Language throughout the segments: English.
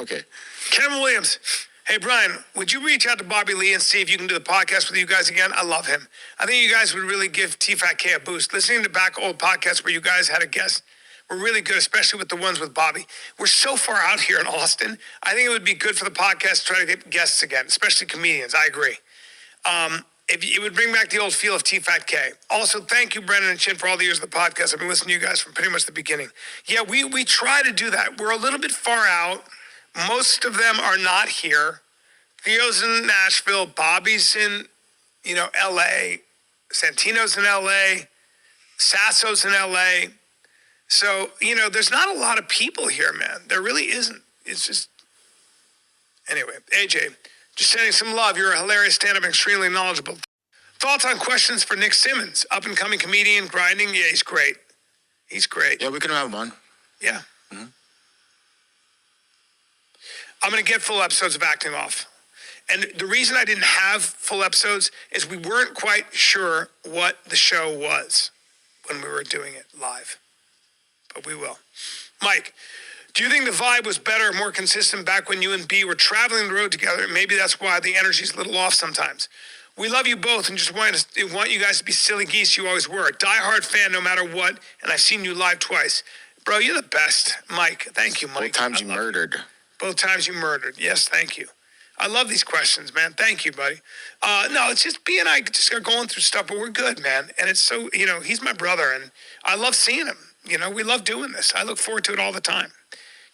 Okay. Kevin Williams. Hey, Bryan, would you reach out to Bobby Lee and see if you can do the podcast with you guys again? I love him. I think you guys would really give TFATK a boost. Listening to back old podcasts where you guys had a guest were really good, especially with the ones with Bobby. We're so far out here in Austin. I think it would be good for the podcast to try to get guests again, especially comedians. I agree. It would bring back the old feel of TFATK. Also, thank you, Brendan and Chin, for all the years of the podcast. I've been listening to you guys from pretty much the beginning. Yeah, we try to do that. We're a little bit far out. Most of them are not here. Theo's in Nashville. Bobby's in, L.A. Santino's in L.A. Sasso's in L.A. So, there's not a lot of people here, man. There really isn't. It's just... Anyway, AJ, just sending some love. You're a hilarious stand-up and extremely knowledgeable. Thoughts on questions for Nick Simmons? Up-and-coming comedian, grinding. Yeah, he's great. He's great. Yeah, we can have one. Yeah. Mm-hmm. I'm going to get full episodes of Acting Off. And the reason I didn't have full episodes is we weren't quite sure what the show was when we were doing it live. But we will. Mike, do you think the vibe was better, more consistent back when you and B were traveling the road together? Maybe that's why the energy's a little off sometimes. We love you both and just want you guys to be silly geese you always were. Die-hard fan no matter what, and I've seen you live twice. Bro, you're the best. Mike, thank you, Mike. Both times you murdered. Both times you murdered. Yes, thank you. I love these questions, man. Thank you, buddy. No, it's just B and I just are going through stuff, but we're good, man. And it's so, he's my brother, and I love seeing him. We love doing this. I look forward to it all the time.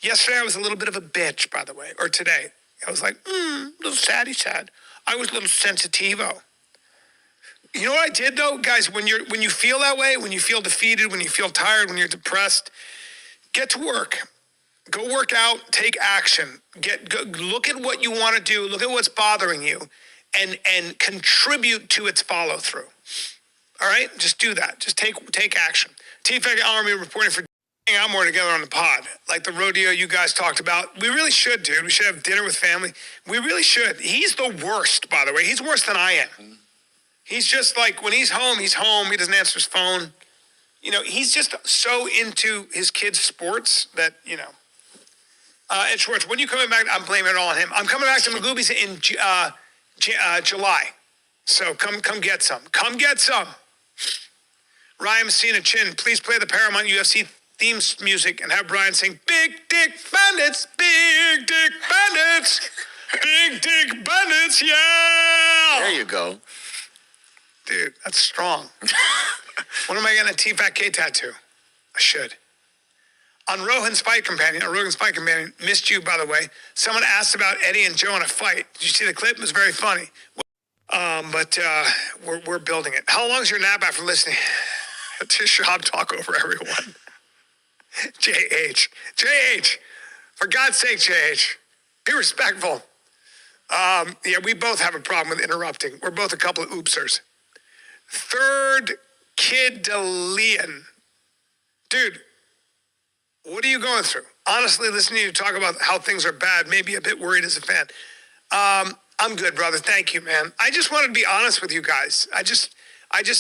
Yesterday, I was a little bit of a bitch, by the way, or today. I was like, a little sad. I was a little sensitivo. You know what I did, though? Guys, when you feel that way, when you feel defeated, when you feel tired, when you're depressed, get to work. Go work out, take action. Look at what you want to do, look at what's bothering you, and contribute to its follow-through. All right? Just do that. Just take action. TFAC Army reporting for hanging out more together on the pod. Like the rodeo you guys talked about. We really should, dude. We should have dinner with family. We really should. He's the worst, by the way. He's worse than I am. He's just like, when he's home, he's home. He doesn't answer his phone. He's just so into his kids' sports that, Ed Schwartz, when are you coming back? I'm blaming it all on him. I'm coming back to Magoobies in July. So come get some. Come get some. Ryan Messina Chin, please play the Paramount UFC theme music and have Bryan sing Big Dick Bandits, Big Dick Bandits, Big Dick Bandits, yeah! There you go. Dude, that's strong. When am I getting a TFATK tattoo? I should. On Rogan's Fight Companion, missed you, by the way. Someone asked about Eddie and Joe in a fight. Did you see the clip? It was very funny. But we're building it. How long is your nap after listening to Schaub talk over everyone? JH. For God's sake, JH. Be respectful. Yeah, we both have a problem with interrupting. We're both a couple of oopsers. Third Kid DeLeon. Dude, what are you going through? Honestly, listening to you talk about how things are bad, maybe a bit worried as a fan. I'm good, brother. Thank you, man. I just wanted to be honest with you guys. I just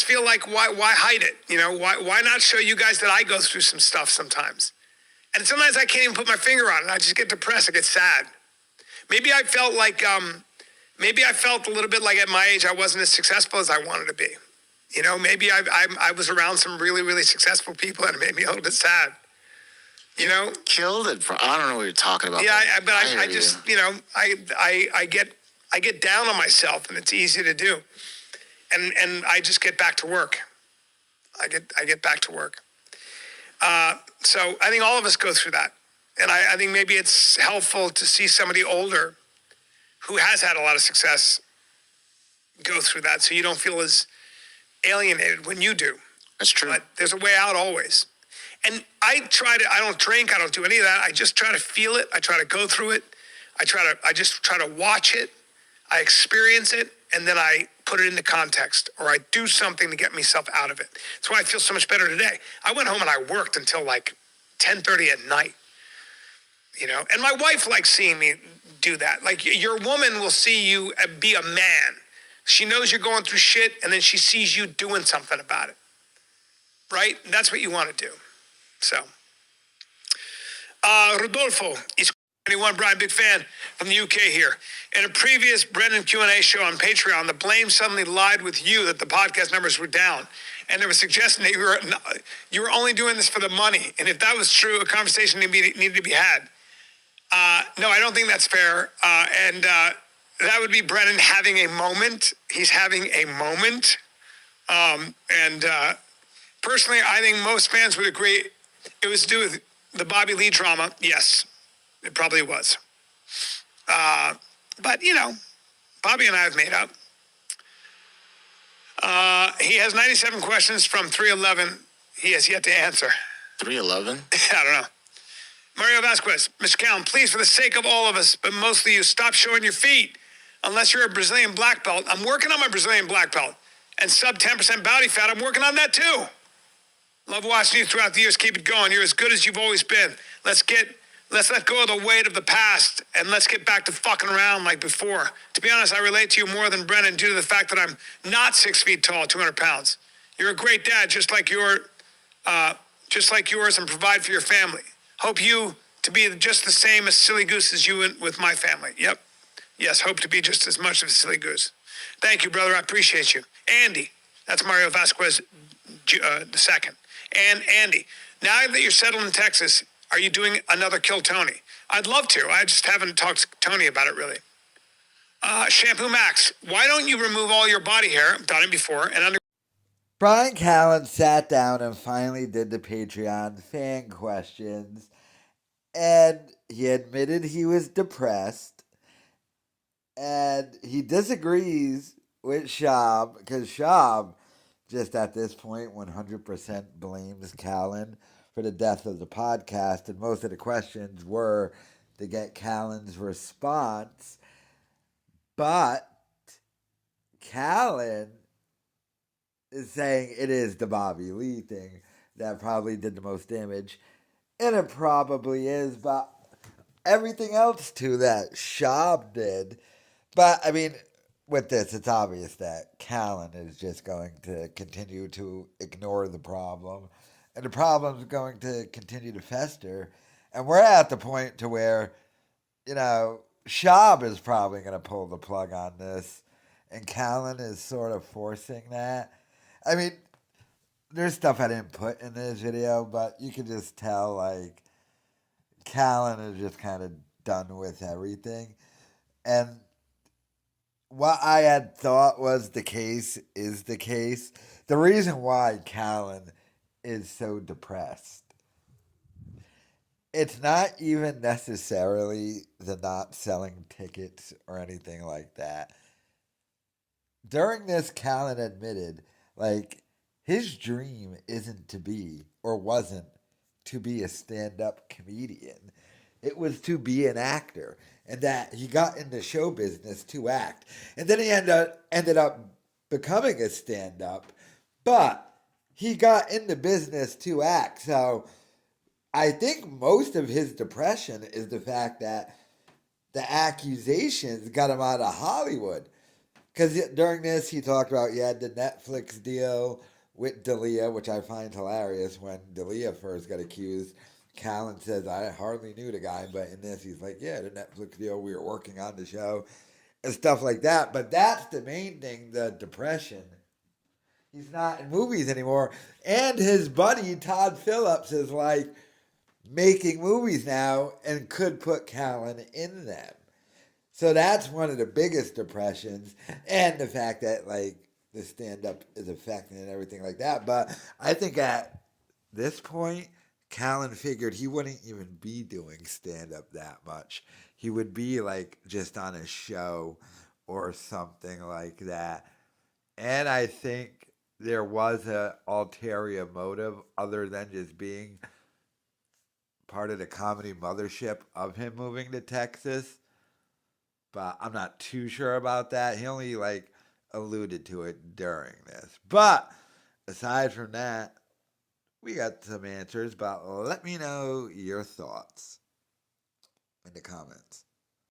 feel like why hide it? Why not show you guys that I go through some stuff sometimes? And sometimes I can't even put my finger on it. I just get depressed. I get sad. Maybe I felt a little bit like at my age I wasn't as successful as I wanted to be. Maybe I was around some really, really successful people and it made me a little bit sad. Killed it. I don't know what you're talking about. Yeah, but I just, I get down on myself and it's easy to do. And I just get back to work. I get back to work. So I think all of us go through that. And I think maybe it's helpful to see somebody older who has had a lot of success go through that so you don't feel as alienated when you do. That's true. But there's a way out always. And I don't drink, I don't do any of that. I just try to feel it. I try to go through it. I just try to watch it. I experience it, and then I put it into context, or I do something to get myself out of it. That's why I feel so much better today. I went home and I worked until like 10:30 at night, and my wife likes seeing me do that. Like, your woman will see you be a man. She knows you're going through shit, and then she sees you doing something about it, right? That's what you want to do. So, Rodolfo, is Anyone, Bryan, big fan from the UK here. In a previous Brendan Q&A show on Patreon, the blame suddenly lied with you that the podcast numbers were down. And there was suggestion that you were only doing this for the money. And if that was true, a conversation needed to be had. No, I don't think that's fair. And that would be Brendan having a moment. He's having a moment. And personally, I think most fans would agree it was to do with the Bobby Lee drama. Yes, it probably was. But, Bobby and I have made up. He has 97 questions from 311. He has yet to answer. 311? I don't know. Mario Vasquez, Mr. Callen, please, for the sake of all of us, but mostly you, stop showing your feet. Unless you're a Brazilian black belt. I'm working on my Brazilian black belt. And sub 10% body fat, I'm working on that too. Love watching you throughout the years. Keep it going. You're as good as you've always been. Let's let go of the weight of the past and let's get back to fucking around like before. To be honest, I relate to you more than Brennan due to the fact that I'm not 6 feet tall, 200 pounds. You're a great dad, just like yours, and provide for your family. Hope you to be just the same as silly goose as you with my family. Yep. Yes, hope to be just as much of a silly goose. Thank you, brother. I appreciate you. Andy, that's Mario Vasquez the second. And Andy, now that you're settled in Texas, are you doing another Kill Tony? I'd love to. I just haven't talked to Tony about it really. Shampoo Max, why don't you remove all your body hair? I've done it before. Bryan Callen sat down and finally did the Patreon fan questions. And he admitted he was depressed. And he disagrees with Schaub, because Schaub, just at this point, 100% blames Callen for the death of the podcast. And most of the questions were to get Callen's response. But Callen is saying it is the Bobby Lee thing that probably did the most damage. And it probably is, but everything else too that Schaub did. But, I mean, with this, it's obvious that Callen is just going to continue to ignore the problem. And the problem is going to continue to fester. And we're at the point to where, Schaub is probably going to pull the plug on this. And Callen is sort of forcing that. I mean, there's stuff I didn't put in this video, but you can just tell, Callen is just kind of done with everything. And what I had thought was the case is the case. The reason why Callen is so depressed, it's not even necessarily the not selling tickets or anything like that. During this, Callen admitted, his dream isn't to be, or wasn't, to be a stand-up comedian. It was to be an actor. And that he got into show business to act. And then he ended up becoming a stand-up. But he got into business to act. So I think most of his depression is the fact that the accusations got him out of Hollywood. Because during this, he talked about he had the Netflix deal with D'Elia, which I find hilarious. When D'Elia first got accused, Callen says, I hardly knew the guy, but in this, he's like, yeah, the Netflix deal, we were working on the show, and stuff like that. But that's the main thing, the depression. He's not in movies anymore. And his buddy, Todd Phillips, is making movies now and could put Callen in them. So that's one of the biggest depressions, and the fact that the stand-up is affecting and everything like that. But I think at this point, Callen figured he wouldn't even be doing stand-up that much. He would be just on a show or something like that. And I think there was a ulterior motive other than just being part of the comedy mothership of him moving to Texas. But I'm not too sure about that. He only alluded to it during this. But aside from that, we got some answers, but let me know your thoughts in the comments.